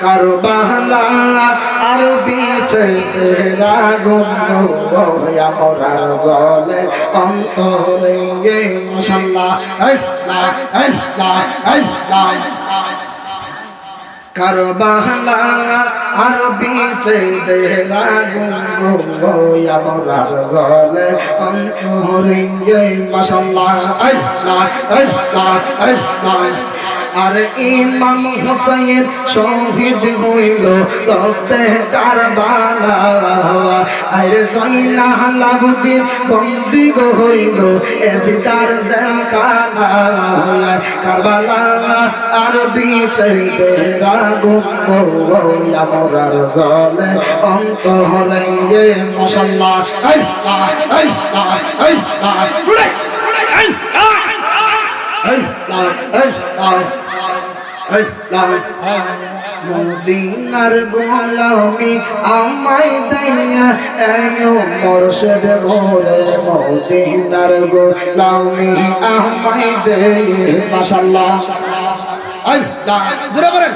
কারবালা আর বিছে আগুন আমার জলে অন্তরে মাশাআল্লাহ কারবালা আর বিছে আগুন আমার জলে অন্তরে মাশাআল্লাহ আর ইমাম হুসাইন শহীদ হইল দস্তে কারবালা আর জয়নাল আবদিন বন্দী হইল এজিদার জেলখানা কারবালা আর বিচারি আগুন আমার জলে অন্তরে মাশাআল্লাহ মদিনার গোলামি আমায় দাইয়া এও মুর্শিদ মোরে মদিনার গোলামি আমায় দে মাশাআল্লাহ আল্লাহ জোরে বলেন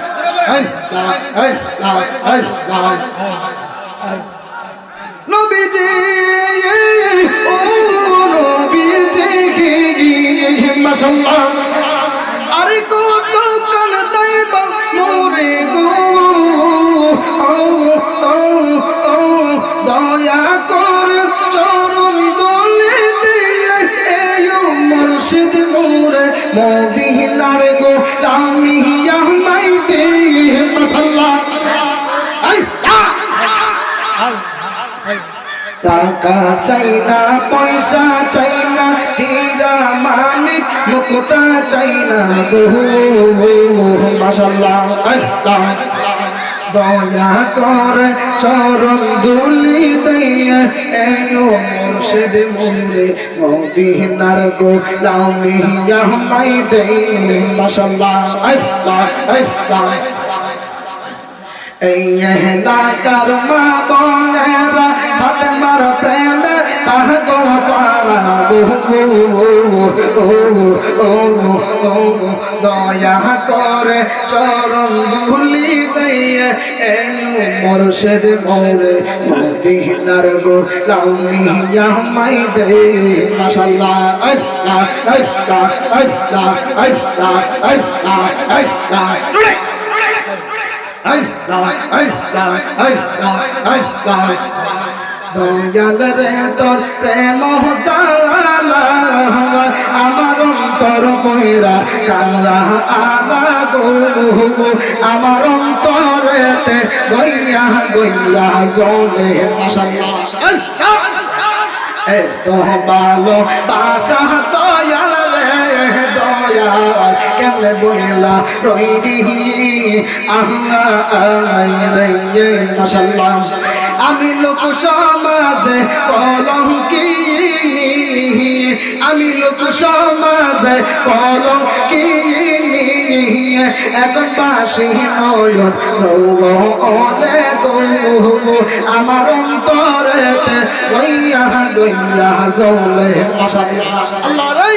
নবীজি ও নবীজি মাশাআল্লাহ আরে কত কাল দাইবা মোরে গো দয়া করে চরণ দলে দিয়ে এও মুর্শিদ মোরে মদিনার গোলামি আমায় দে মাশাআল্লাহ টাকা চাই না পয়সা চাই না হীরা মানিক মুক্তা চাই না গো মাশাআল্লাহ দয়া করে চরণ দুলি দিয়ে এও মুর্শিদ মোরে মদিনার গোলামি আমায় দে মাশাআল্লাহ এই এলাকার মা বোনেরা ফাতেমার প্রেমে পাগল পারা দয়া করে চরণ ধুলি দিয়ে মুর্শিদ মোরে মদিনার গোলামি আমায় দে মাশাআল্লাহ দয়াল রে তোর প্রেম জালা আমার অন্তর ময়রা কালা আলা গো আমার অন্তরেতে গইয়া গইয়া জলে মাশাআল্লাহ এত ভালো বাসা দয়াল রে দয়াল কেমনে বইলা রইরি মাশাআল্লাহ আমি লোক সমাজে কলঙ্কি আমি লোক সমাজে কলঙ্কি এখন বাসি নয়ন চৌলে গো আমার অন্তরেতে গইয়া গইয়া জলে মাশাআল্লাহ আল্লাহ রে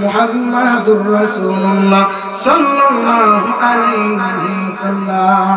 মুহাম্মাদুর রাসূলুল্লাহ সাল্লাল্লাহু আলাইহি ওয়াসাল্লাম।